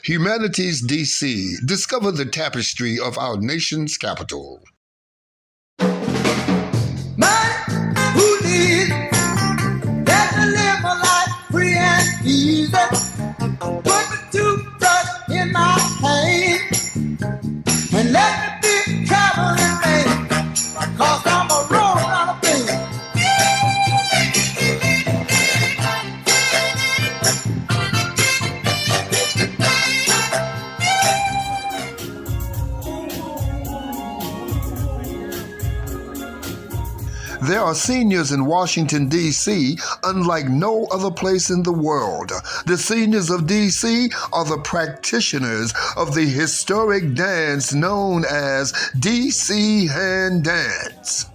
Humanities DC, discover the tapestry of our nation's capital. Man who needs that to live a life free and easy. Put the toothbrush in my hand and let me be traveling man, cause I'm a road runner baby. There are seniors in Washington, D.C., unlike no other place in the world. The seniors of D.C. are the practitioners of the historic dance known as D.C. Hand Dance.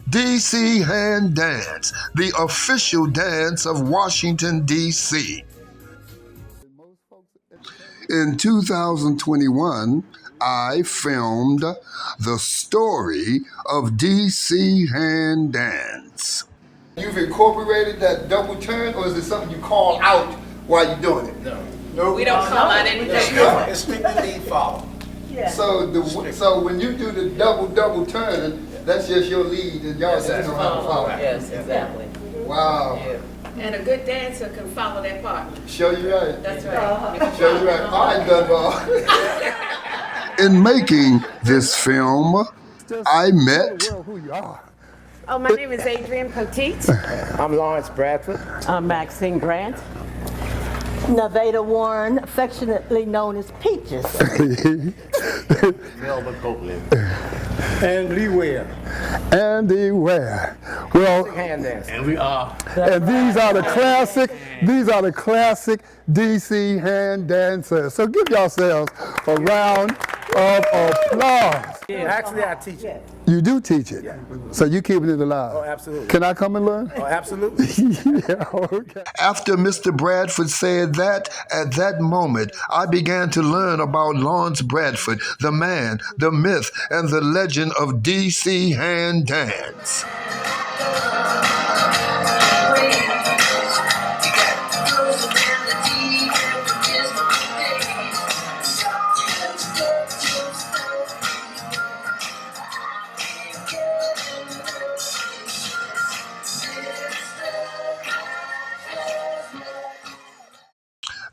D.C. Hand Dance, the official dance of Washington, D.C. In 2021, I filmed the story of D.C. Hand Dance. You've incorporated that double turn, or is it something you call out while you're doing it? No. We don't call out anything. It's strictly lead follow. Yeah. So when you do the double turn, that's just your lead, and y'all just don't have to follow. Yes, exactly. Wow. Yeah. And a good dancer can follow that part. Show you right. That's right. Show you right. All right, Dunbar. In making this film, I met Oh, my name is Adrienne Poteet. I'm Lawrence Bradford. I'm Maxine Grant. Nevada Warren, affectionately known as Peaches. Melba Copeland. Andy Ware. Andy Ware. Well, Hand dance. And we are. and these are the classic DC hand dancers. So give yourselves a round of applause. Actually, I teach it. You do teach it. So you keeping it alive. Oh, absolutely. Can I come and learn? Oh, absolutely. Yeah, okay. After Mr. Bradford said that, at that moment, I began to learn about Lawrence Bradford, the man, the myth, and the legend of D.C. Hand Dance.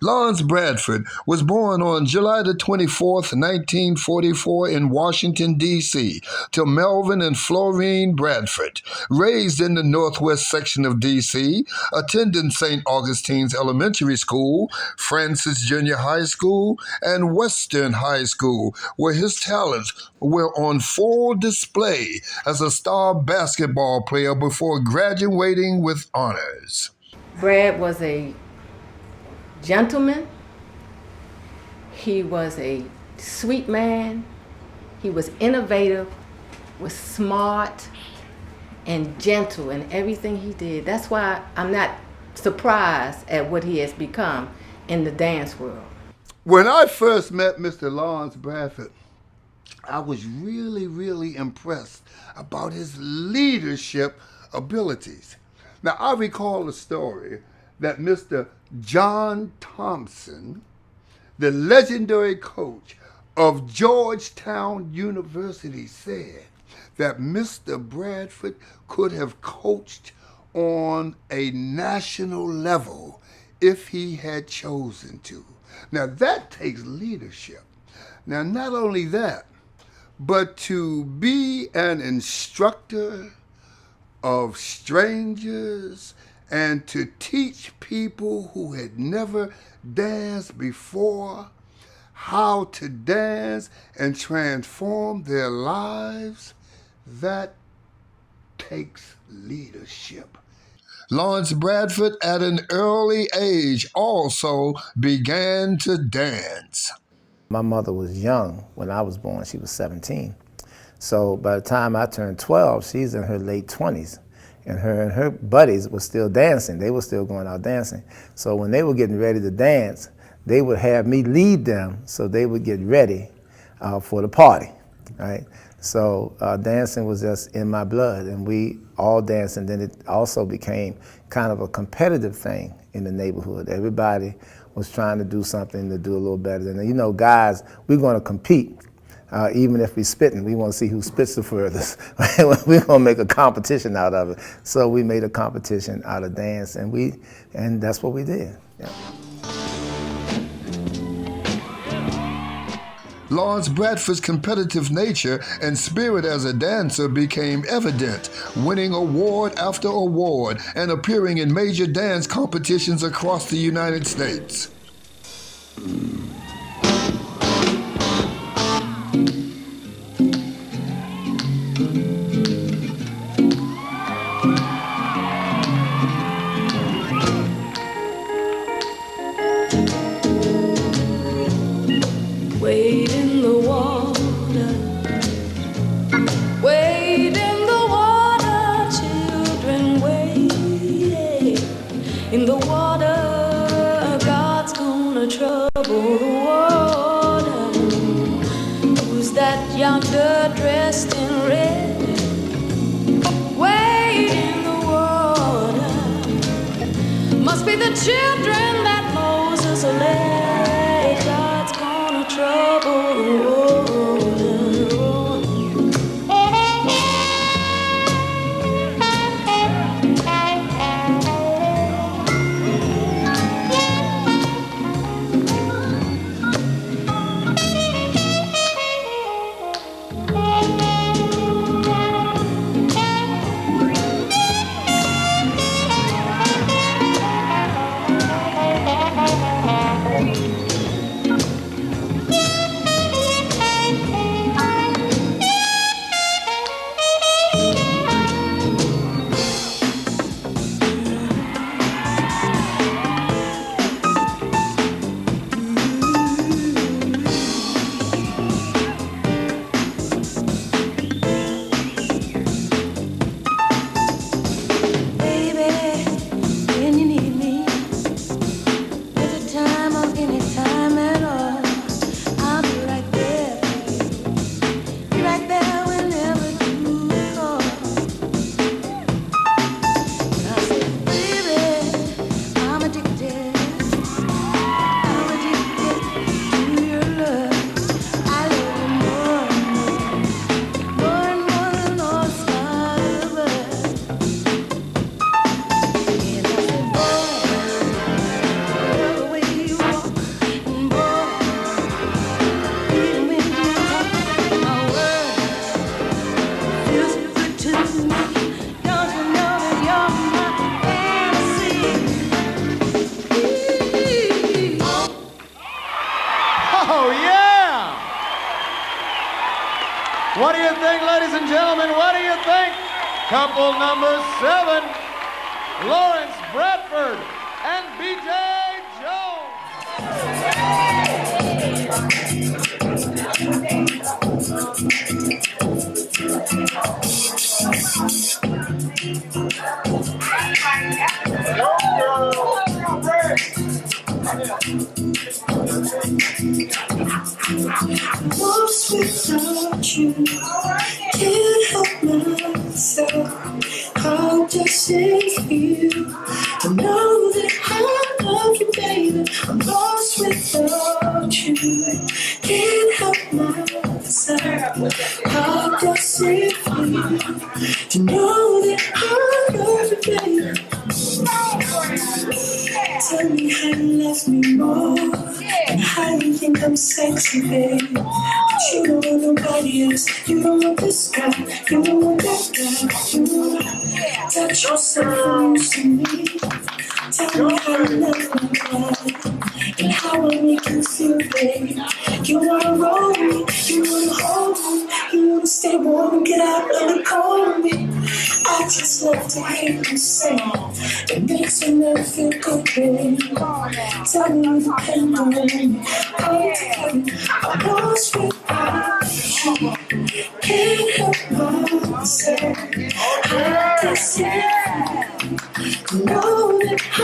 Lawrence Bradford was born on July the 24th, 1944 in Washington, D.C., to Melvin and Florine Bradford. Raised in the northwest section of D.C., attending St. Augustine's Elementary School, Francis Junior High School, and Western High School, where his talents were on full display as a star basketball player before graduating with honors. Brad was a gentleman. He was a sweet man. He was innovative, was smart, and gentle in everything he did. That's why I'm not surprised at what he has become in the dance world. When I first met Mr. Lawrence Bradford, I was really impressed about his leadership abilities. Now, I recall a story that Mr. John Thompson, the legendary coach of Georgetown University, said that Mr. Bradford could have coached on a national level if he had chosen to. Now that takes leadership. Now not only that, but to be an instructor of strangers and to teach people who had never danced before how to dance and transform their lives, that takes leadership. Lawrence Bradford, at an early age, also began to dance. My mother was young when I was born. She was 17. So by the time I turned 12, she's in her late 20s. And her buddies were still dancing. They were still going out dancing. So when they were getting ready to dance, they would have me lead them so they would get ready for the party, right? So dancing was just in my blood, and we all danced, and then it also became kind of a competitive thing in the neighborhood. Everybody was trying to do something to do a little better than, you know, guys, we're going to compete. Even if we're spitting, we want to see who spits the furthest. We're going to make a competition out of it. So we made a competition out of dance, and that's what we did. Yeah. Lawrence Bradford's competitive nature and spirit as a dancer became evident, winning award after award and appearing in major dance competitions across the United States. Wade in the water, wade in the water, children, wade in the water. God's gonna trouble the water. Who's that yonder dressed in red? Wade in the water. Must be the children that Moses led. God's gonna trouble the water. Oh, yeah! What do you think, ladies and gentlemen? What do you think? Couple number 7, Lawrence Bradford and B.J. Lost without you, can't help myself. How does it feel to know that I love you, baby? I'm lost without you, can't help myself. How does it feel to know that I love you, baby? Tell me how you love me more, and how you think I'm sexy, babe. But you don't want nobody else. You don't want this guy. You don't want that guy. You wanna touch yourself and you see me. Tell me how you love me more, and how I make you feel, babe. You wanna roll me, you wanna hold me, you wanna stay warm and get out of the cold me. I just love to hear you sing. It makes me never feel good, babe. Tell me you depend on me. I'm lost without you. Can't help myself. I just know that I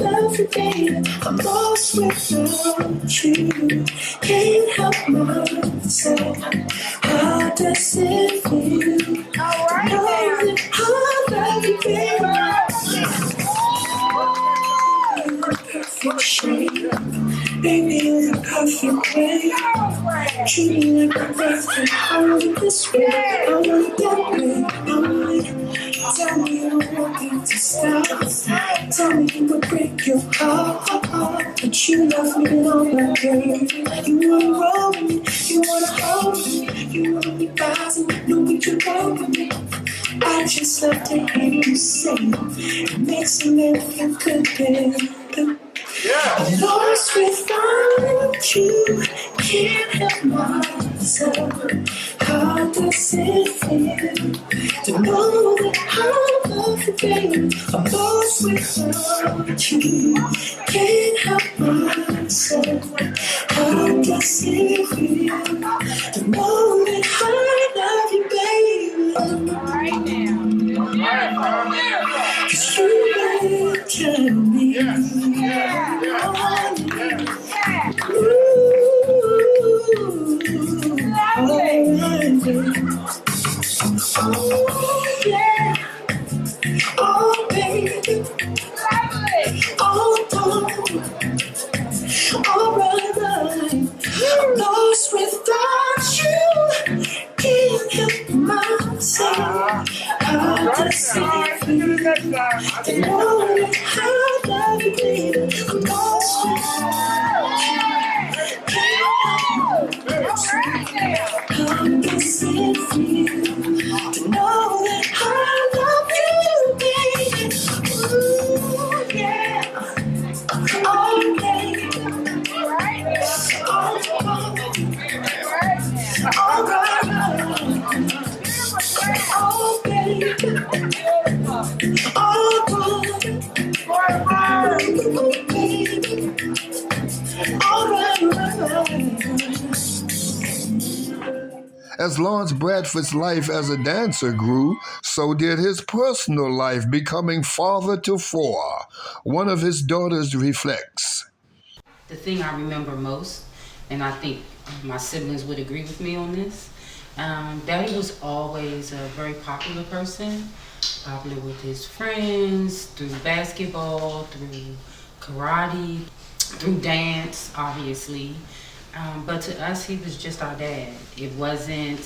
love you, baby. I'm lost without you. Can't help myself. How does it feel? I know that I love you, baby. Perfect shape. perfect way. Treat me like a perfect home this way. I want that way, I want it. Tell me you don't want me to stop. Tell me you would break your heart, but you love me long, my baby. You wanna roll with me, you wanna hold me, you wanna be rising, know we can roll with me. I just love to hear you say it makes me feel good, baby. I'm lost without you, can't help myself. How does it feel to know that I love you, baby? I'm lost without you, can't help myself. How does it feel to know that I love you, baby? Right now. 'Cause you better tell me. Oh, yeah. Oh, baby. Alright. Lost without you. Can't help myself. How does it feel to know that I love you, baby? I'm lost without you. Can't help myself. How does it feel to know that I love you, baby? Ooh, yeah. Oh, baby. All right. Oh, baby. All right. As Lawrence Bradford's life as a dancer grew, so did his personal life, becoming father to four. One of his daughters reflects. The thing I remember most, and I think my siblings would agree with me on this, Daddy was always a very popular person, popular with his friends, through basketball, through karate, through dance, obviously. But to us, he was just our dad. It wasn't,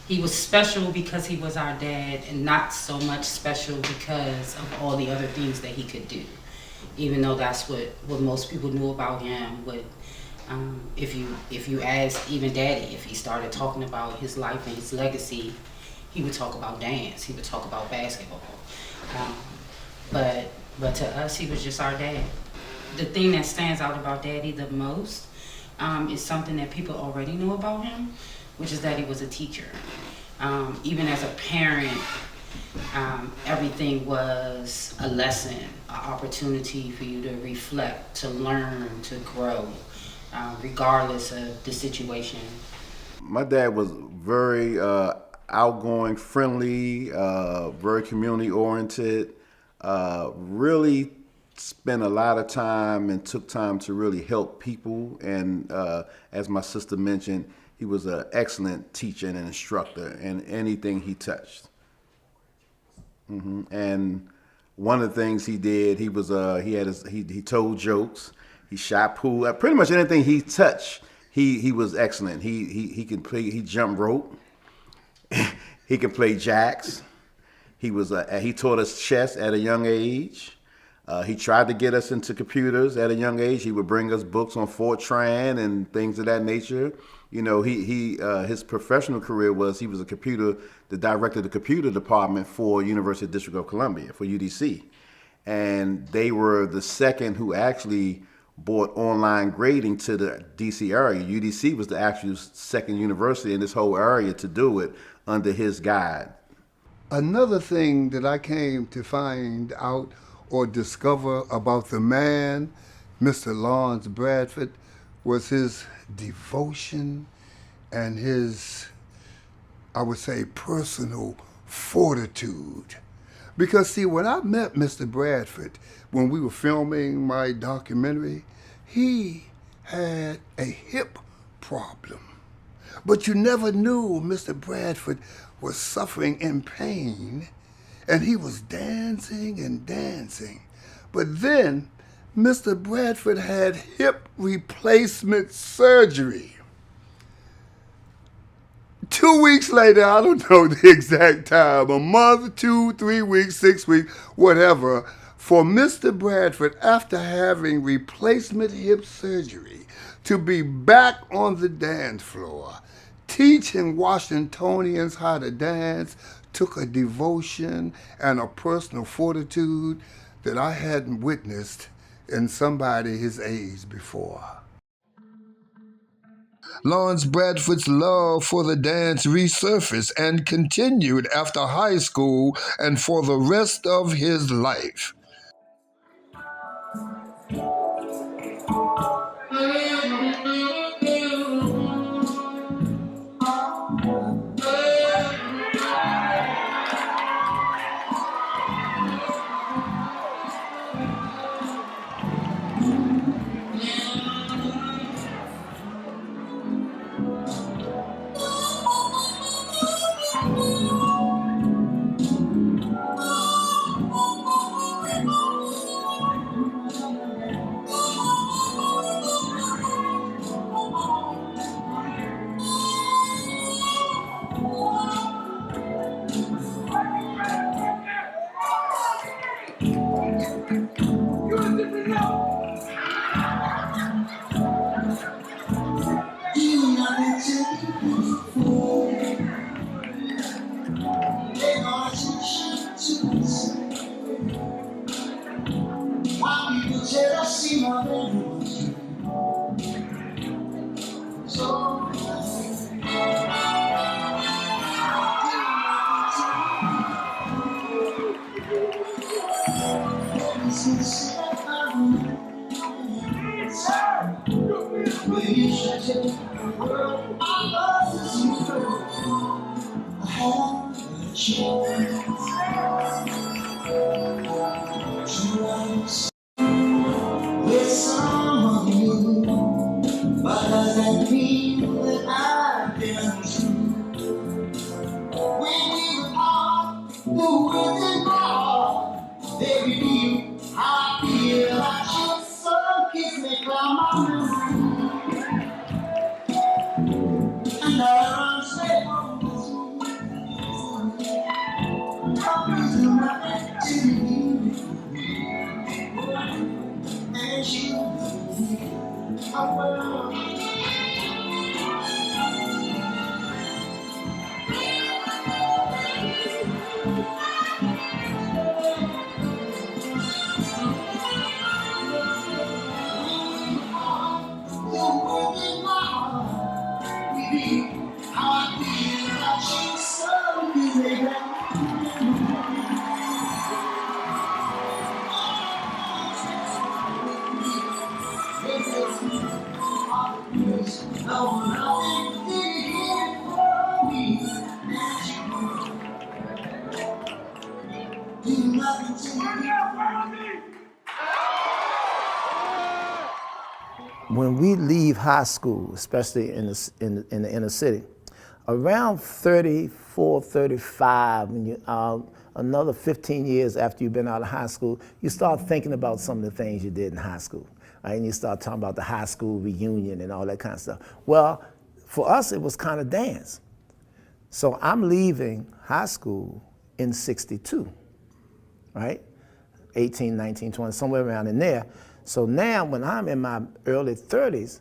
he was special because he was our dad, and not so much special because of all the other things that he could do. Even though that's what most people knew about him. If you asked even Daddy, if he started talking about his life and his legacy, he would talk about dance, he would talk about basketball. But to us, he was just our dad. The thing that stands out about Daddy the most is something that people already know about him, which is that he was a teacher. Even as a parent, everything was a lesson, an opportunity for you to reflect, to learn, to grow, regardless of the situation. My dad was very outgoing, friendly, very community oriented, really spent a lot of time and took time to really help people. And as my sister mentioned, he was an excellent teacher and an instructor in anything he touched. And one of the things he did, he told jokes, he shot pool, pretty much anything he touched, he was excellent. He can play, he jumped rope, he can play jacks. He taught us chess at a young age. He tried to get us into computers at a young age. He would bring us books on Fortran and things of that nature. You know, his professional career was he was the director of the computer department for University District of Columbia, for UDC. And they were the second who actually brought online grading to the DC area. UDC was the actual second university in this whole area to do it under his guide. Another thing that I came to find out or discover about the man, Mr. Lawrence Bradford, was his devotion and his, I would say, personal fortitude. Because see, when I met Mr. Bradford, when we were filming my documentary, he had a hip problem. But you never knew Mr. Bradford was suffering in pain, and he was dancing and dancing. But then Mr. Bradford had hip replacement surgery. 2 weeks later, I don't know the exact time, a month, 2, 3 weeks, 6 weeks, whatever, for Mr. Bradford, after having replacement hip surgery, to be back on the dance floor, teaching Washingtonians how to dance, took a devotion and a personal fortitude that I hadn't witnessed in somebody his age before. Lawrence Bradford's love for the dance resurfaced and continued after high school and for the rest of his life. When we leave high school, especially in the inner city, around 34, 35, when you, another 15 years after you've been out of high school, you start thinking about some of the things you did in high school, right? And you start talking about the high school reunion and all that kind of stuff. Well, for us, it was kind of dance. So I'm leaving high school in 62, right? 18, 19, 20, somewhere around in there. So now when I'm in my early 30s,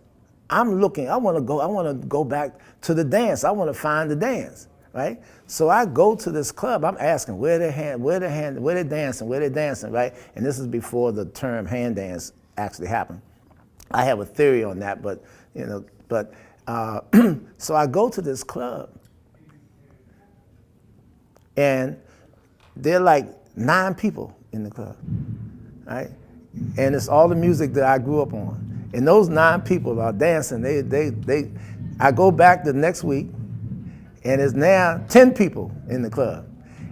I'm looking, I want to go back to the dance. I want to find the dance, right? So I go to this club. I'm asking where they dancing, right? And this is before the term hand dance actually happened. I have a theory on that, but so I go to this club, and there are like 9 people in the club, right? And it's all the music that I grew up on. And those 9 people are dancing. I go back the next week, and there's now 10 people in the club.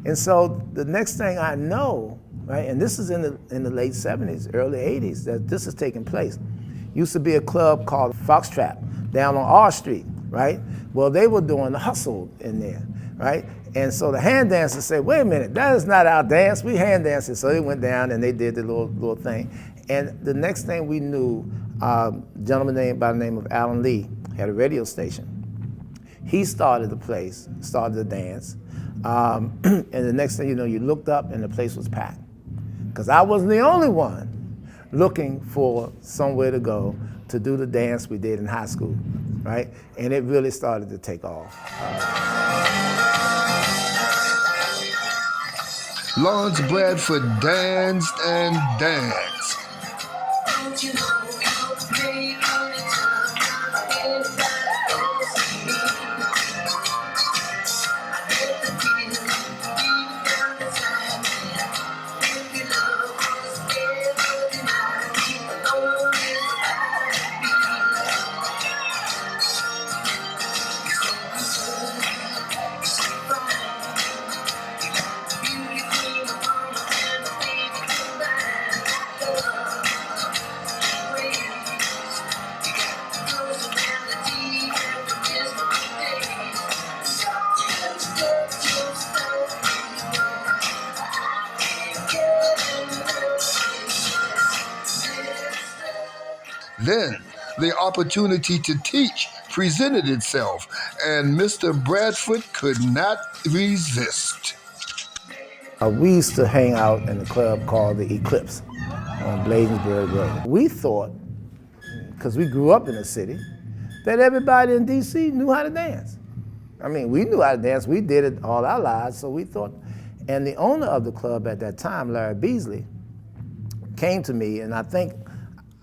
And so the next thing I know, right, and this is in the late 70s, early 80s, that this is taking place. Used to be a club called Foxtrot down on R Street, right? Well, they were doing the hustle in there, right? And so the hand dancers said, wait a minute, that is not our dance, we hand dancing. So they went down and they did the little thing. And the next thing we knew, a gentleman by the name of Alan Lee had a radio station. He started the place, started the dance. And the next thing you know, you looked up and the place was packed. Because I wasn't the only one looking for somewhere to go to do the dance we did in high school, right? And it really started to take off. Lawrence Bradford danced and danced. Then the opportunity to teach presented itself, and Mr. Bradford could not resist. We used to hang out in a club called the Eclipse on Bladensburg Road. We thought, because we grew up in the city, that everybody in D.C. knew how to dance. I mean, we knew how to dance. We did it all our lives, so we thought. And the owner of the club at that time, Larry Beasley, came to me, and I think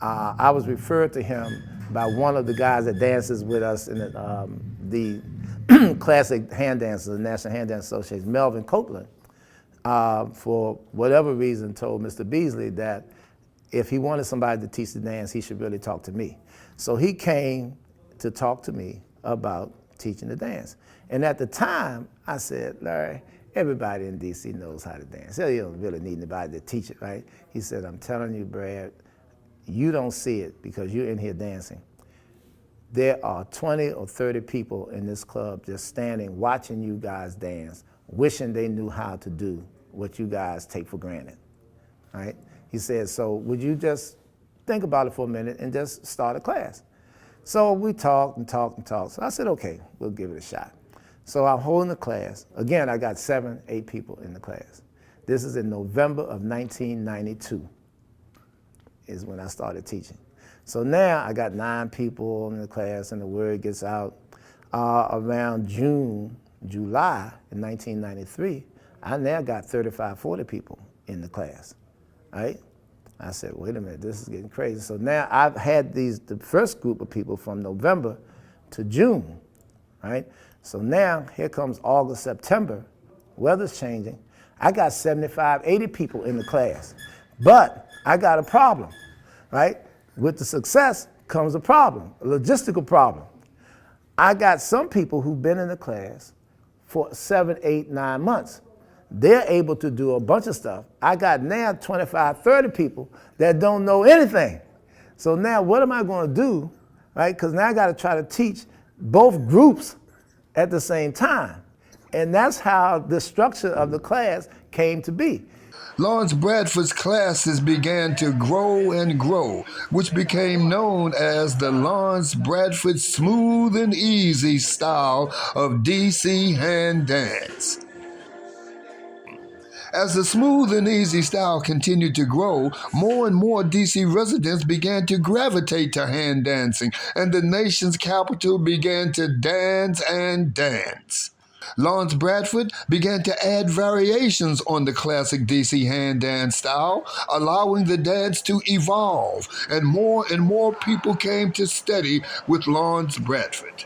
I was referred to him by one of the guys that dances with us in the classic hand dancers, the National Hand Dance Association, Melvin Copeland, for whatever reason told Mr. Beasley that if he wanted somebody to teach the dance, he should really talk to me. So he came to talk to me about teaching the dance. And at the time, I said, Larry, everybody in D.C. knows how to dance. You don't really need anybody to teach it, right? He said, I'm telling you, Brad, you don't see it because you're in here dancing. There are 20 or 30 people in this club just standing, watching you guys dance, wishing they knew how to do what you guys take for granted, right? He said, so would you just think about it for a minute and just start a class? So we talked and talked and talked. So I said, okay, we'll give it a shot. So I'm holding the class. Again, I got 7, 8 people in the class. This is in November of 1992 is when I started teaching. So now I got 9 people in the class, and the word gets out. Around July in 1993, I now got 35, 40 people in the class, right? I said, wait a minute, this is getting crazy. So now I've had the first group of people from November to June, right? So now here comes August, September, weather's changing. I got 75, 80 people in the class, but I got a problem, right? With the success comes a problem, a logistical problem. I got some people who've been in the class for 7, 8, 9 months. They're able to do a bunch of stuff. I got now 25, 30 people that don't know anything. So now what am I going to do, right? Because now I got to try to teach both groups at the same time. And that's how the structure of the class came to be. Lawrence Bradford's classes began to grow and grow, which became known as the Lawrence Bradford smooth and easy style of DC hand dance. As the smooth and easy style continued to grow, more and more DC residents began to gravitate to hand dancing, and the nation's capital began to dance and dance. Lawrence Bradford began to add variations on the classic DC hand dance style, allowing the dance to evolve, and more people came to study with Lawrence Bradford.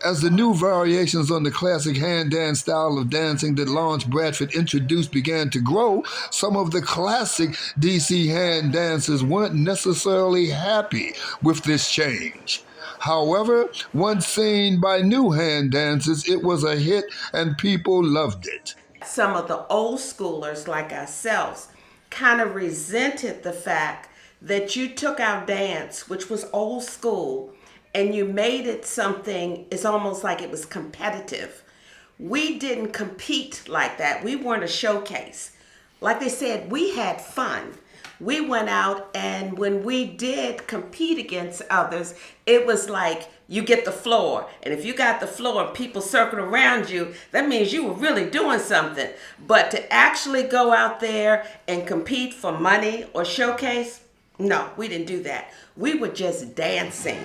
As the new variations on the classic hand dance style of dancing that Lawrence Bradford introduced began to grow, some of the classic DC hand dancers weren't necessarily happy with this change. However, once seen by new hand dancers, it was a hit and people loved it. Some of the old schoolers like ourselves kind of resented the fact that you took our dance, which was old school, and you made it something, it's almost like it was competitive. We didn't compete like that. We weren't a showcase. Like they said, we had fun. we went out, and when we did compete against others, it was like you get the floor. And if you got the floor and people circle around you, that means you were really doing something. But to actually go out there and compete for money or showcase, no, we didn't do that. We were just dancing.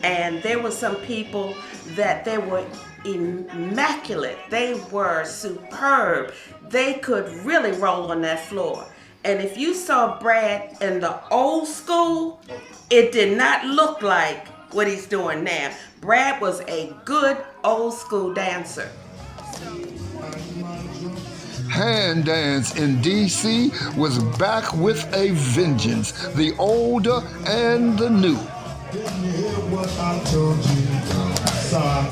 And there were some people that they were immaculate. They were superb. They could really roll on that floor. And if you saw Brad in the old school, it did not look like what he's doing now. Brad was a good old school dancer. Hand dance in D.C. was back with a vengeance, the older and the new. Didn't you hear what I told you? Son,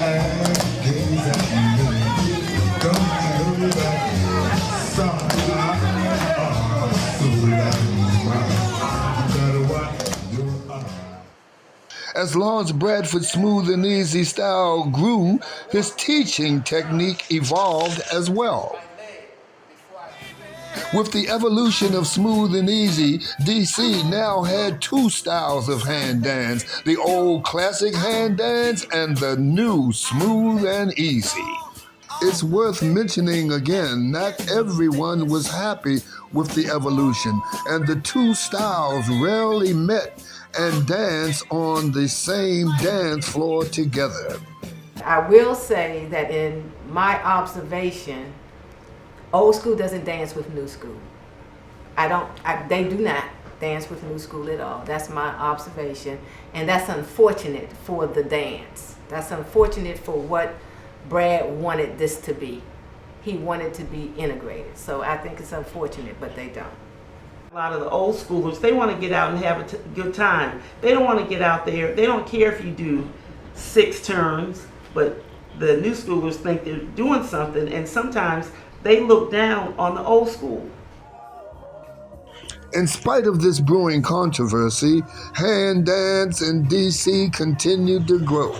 and gaze at me. Don't you hear that? Son, As Lawrence Bradford's smooth and easy style grew, his teaching technique evolved as well. With the evolution of smooth and easy, DC now had two styles of hand dance, the old classic hand dance and the new smooth and easy. It's worth mentioning again, not everyone was happy with the evolution, and the two styles rarely met and danced on the same dance floor together. I will say that in my observation, old school doesn't dance with new school. They do not dance with new school at all. That's my observation. And that's unfortunate for the dance. That's unfortunate for what Brad wanted this to be. He wanted to be integrated. So I think it's unfortunate, but they don't. A lot of the old schoolers, they want to get out and have a good time. They don't want to get out there. They don't care if you do 6 turns, but the new schoolers think they're doing something, and sometimes they look down on the old school. In spite of this brewing controversy, hand dance in D.C. continued to grow.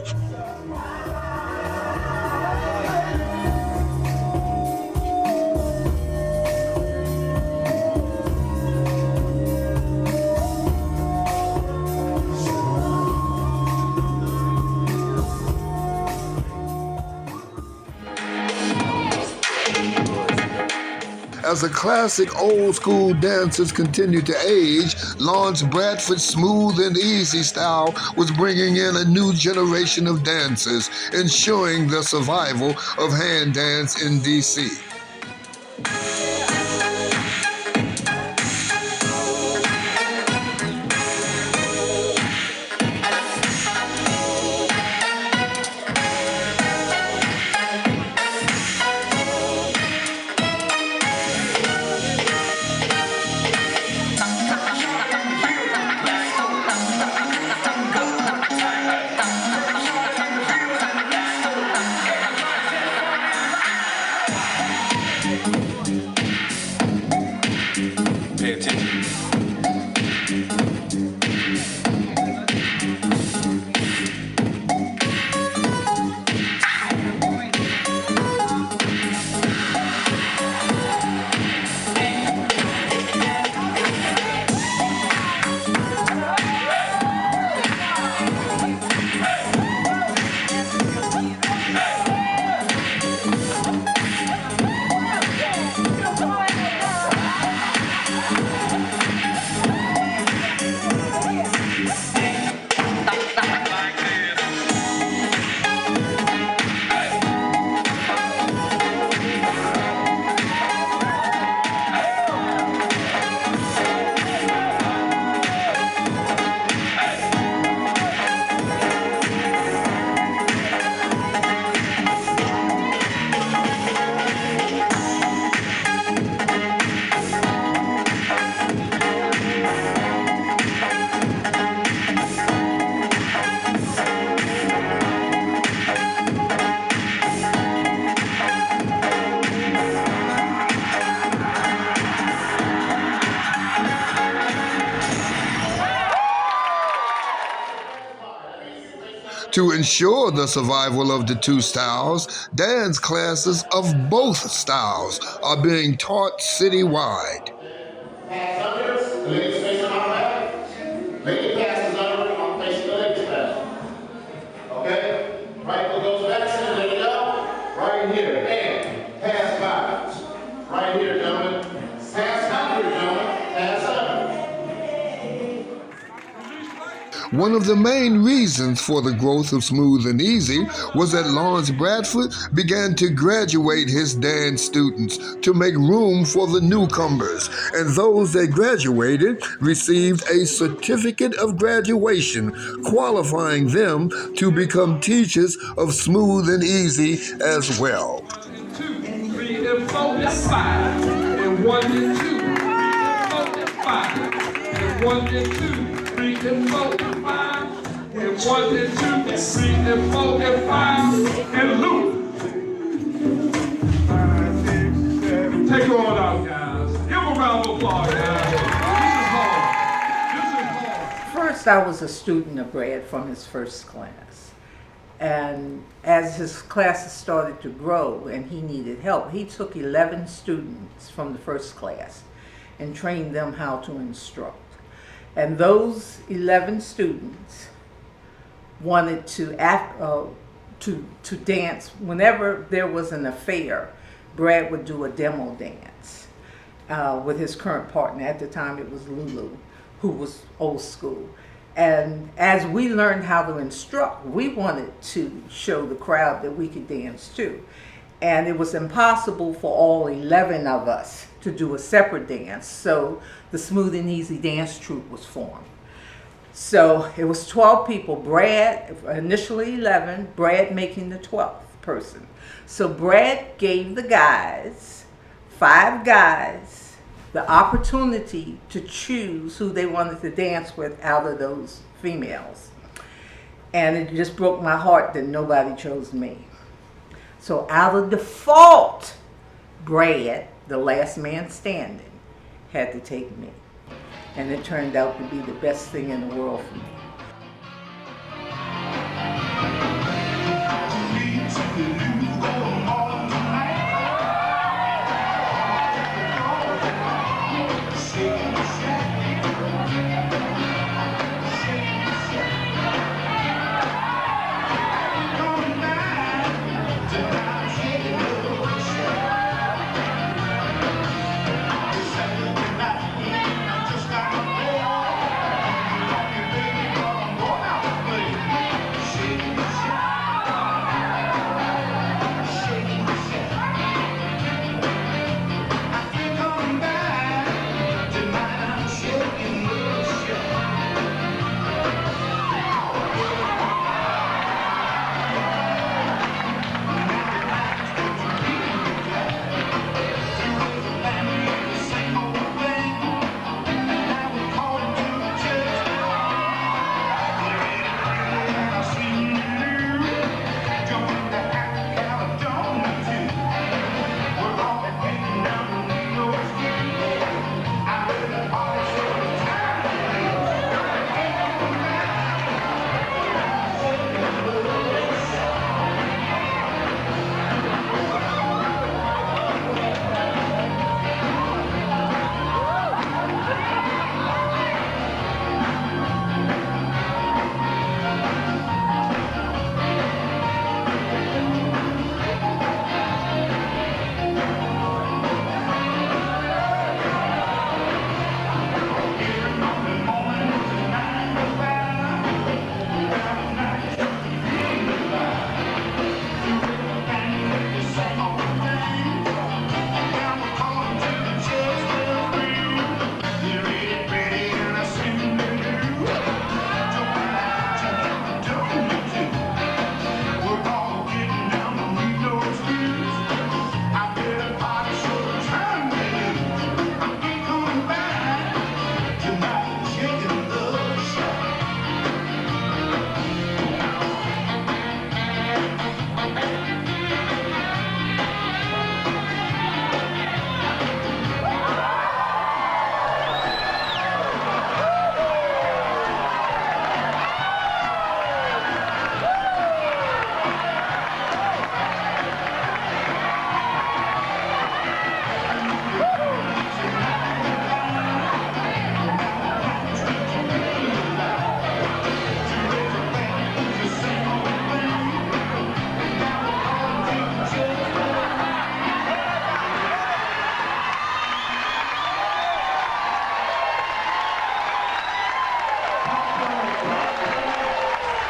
As the classic old school dancers continued to age, Lawrence Bradford's smooth and easy style was bringing in a new generation of dancers, ensuring the survival of hand dance in D.C. To ensure the survival of the two styles, dance classes of both styles are being taught citywide. One of the main reasons for the growth of Smooth and Easy was that Lawrence Bradford began to graduate his dance students to make room for the newcomers, and those that graduated received a certificate of graduation, qualifying them to become teachers of Smooth and Easy as well. 2, 3, and 4, and 5, and 1 and 2, 3 and 4 and 5, and 1 and 2, 3 and 4 and 5, and 1 and 2, 3 and 4 and 5, and loop. 5, 6, 7. Take her on out, guys. Give a round of applause, guys. This is hard. This is hard. First, I was a student of Brad from his first class. And as his classes started to grow and he needed help, he took 11 students from the first class and trained them how to instruct. And those 11 students wanted to dance. Whenever there was an affair, Brad would do a demo dance with his current partner. At the time it was Lulu, who was old school. And as we learned how to instruct, we wanted to show the crowd that we could dance too. And it was impossible for all 11 of us to do a separate dance, so the Smooth and Easy dance troupe was formed. So it was 12 people, Brad, initially 11, Brad making the 12th person. So Brad gave the guys, 5 guys, the opportunity to choose who they wanted to dance with out of those females. And it just broke my heart that nobody chose me. So out of default, Brad, the last man standing, had to take me. And it turned out to be the best thing in the world for me.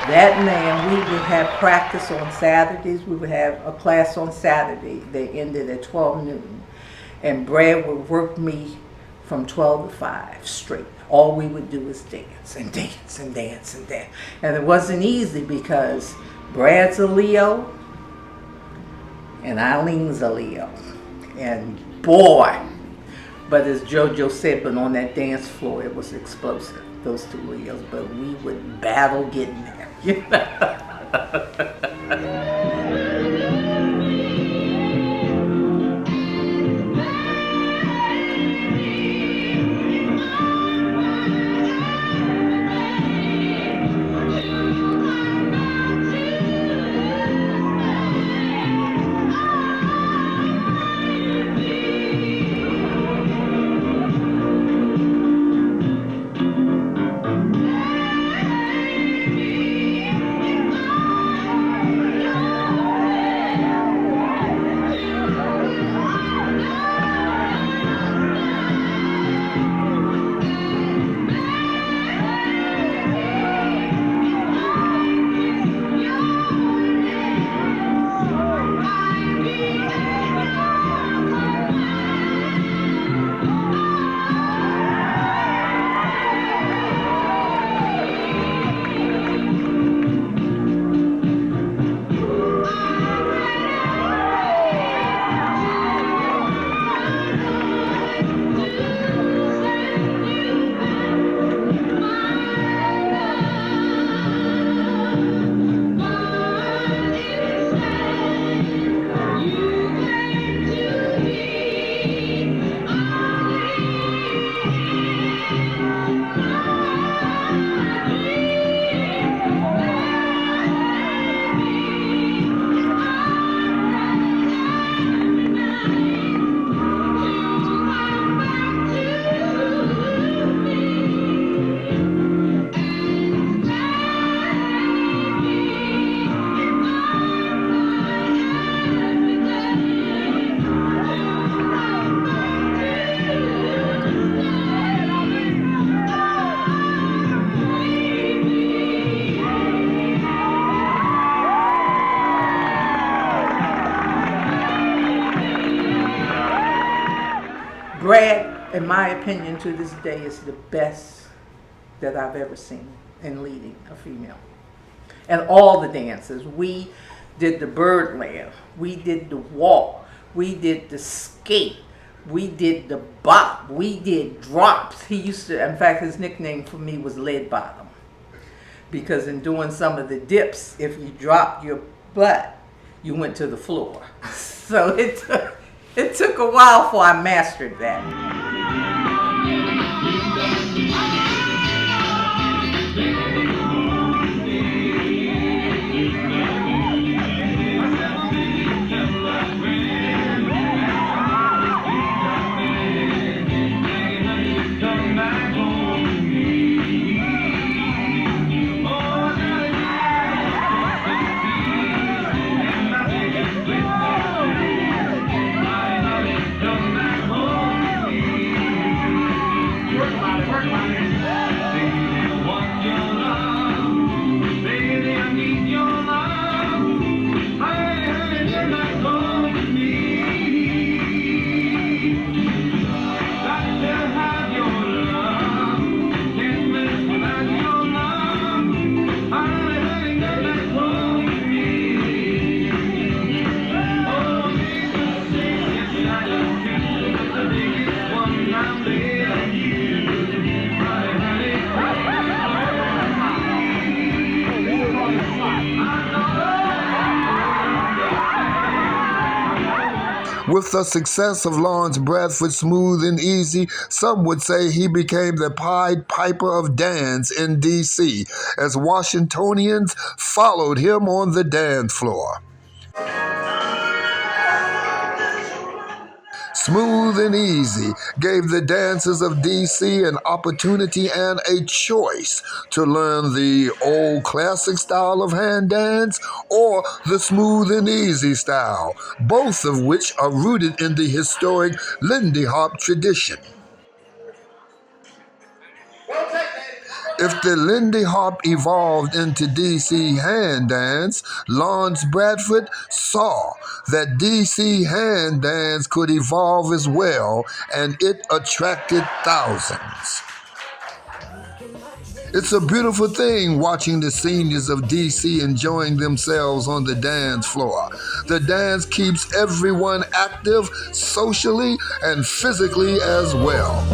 That man, we would have practice on Saturdays. We would have a class on Saturday. They ended at 12 noon. And Brad would work me from 12 to 5 straight. All we would do is dance and dance and dance and dance. And it wasn't easy because Brad's a Leo and Eileen's a Leo. And boy, but as JoJo said, but on that dance floor, it was explosive, those two Leos. But we would battle getting there, you know? Brad, in my opinion, to this day, is the best that I've ever seen in leading a female. And all the dances. We did the birdland. We did the walk. We did the skate. We did the bop. We did drops. He used to, in fact, his nickname for me was Lead Bottom. Because in doing some of the dips, if you dropped your butt, you went to the floor. So it took a while before I mastered that. With the success of Lawrence Bradford, Smooth and Easy, some would say he became the Pied Piper of dance in D.C., as Washingtonians followed him on the dance floor. Smooth and Easy gave the dancers of D.C. an opportunity and a choice to learn the old classic style of hand dance or the smooth and easy style, both of which are rooted in the historic Lindy Hop tradition. If the Lindy Hop evolved into DC hand dance, Lawrence Bradford saw that DC hand dance could evolve as well, and it attracted thousands. It's a beautiful thing watching the seniors of DC enjoying themselves on the dance floor. The dance keeps everyone active socially and physically as well.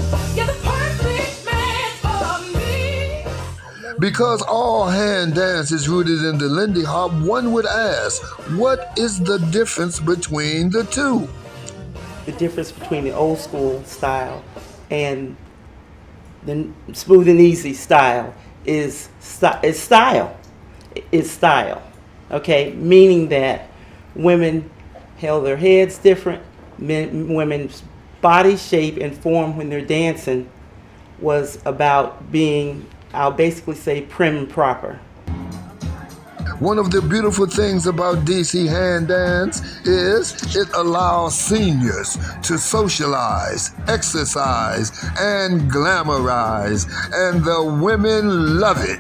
Because all hand dance is rooted in the Lindy Hop, one would ask, what is the difference between the two? The difference between the old school style and the smooth and easy style is style. It's style, okay? Meaning that women held their heads different, women's body shape and form when they're dancing was about being, I'll basically say, prim and proper. One of the beautiful things about DC hand dance is it allows seniors to socialize, exercise, and glamorize, and the women love it.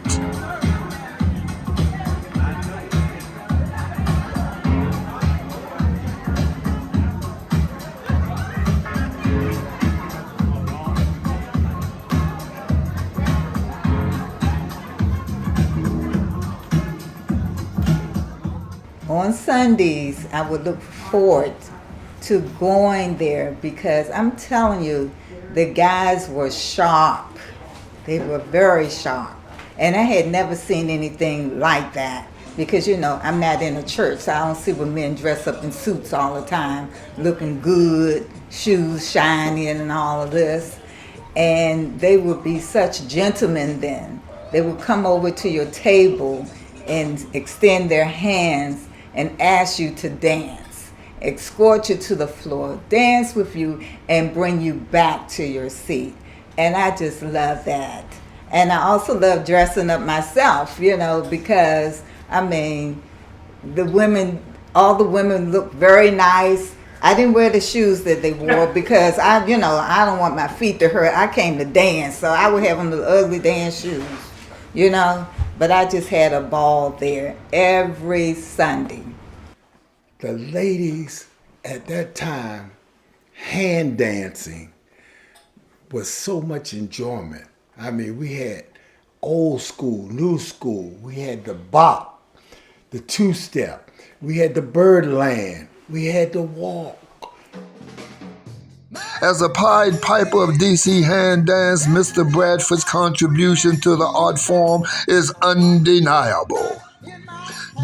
On Sundays, I would look forward to going there because I'm telling you, the guys were sharp. They were very sharp. And I had never seen anything like that because, you know, I'm not in a church, so I don't see when men dress up in suits all the time, looking good, shoes shining and all of this. And they would be such gentlemen then. They would come over to your table and extend their hands and ask you to dance, escort you to the floor, dance with you, and bring you back to your seat. And I just love that. And I also love dressing up myself, you know, because, I mean, all the women look very nice. I didn't wear the shoes that they wore because I don't want my feet to hurt. I came to dance, so I would have on the ugly dance shoes, you know. But I just had a ball there every Sunday. The ladies at that time, hand dancing was so much enjoyment. I mean, we had old school, new school. We had the bop, the two-step. We had the birdland. We had the walk. As a Pied Piper of DC hand dance, Mr. Bradford's contribution to the art form is undeniable.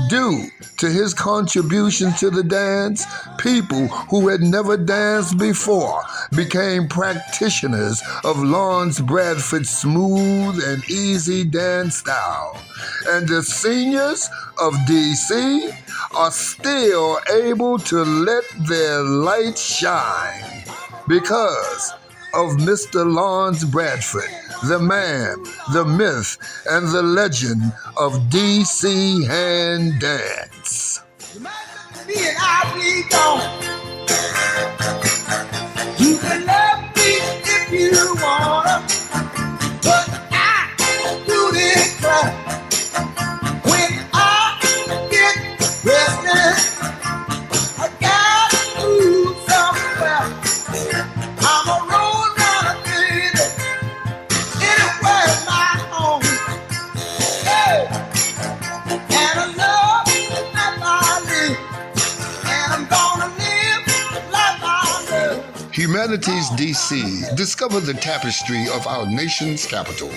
Due to his contribution to the dance, people who had never danced before became practitioners of Lawrence Bradford's smooth and easy dance style. And the seniors of DC are still able to let their light shine because of Mr. Lawrence Bradford, the man, the myth, and the legend of DC hand dance. Me and I be gone. You can love me if you wanna, but I do this cry. When I get restless, I gotta move somewhere. I'm a road runner, baby. Anywhere my home. Hey, and I love like I live, and I'm gonna live like I love. Humanities DC, discover the tapestry of our nation's capital.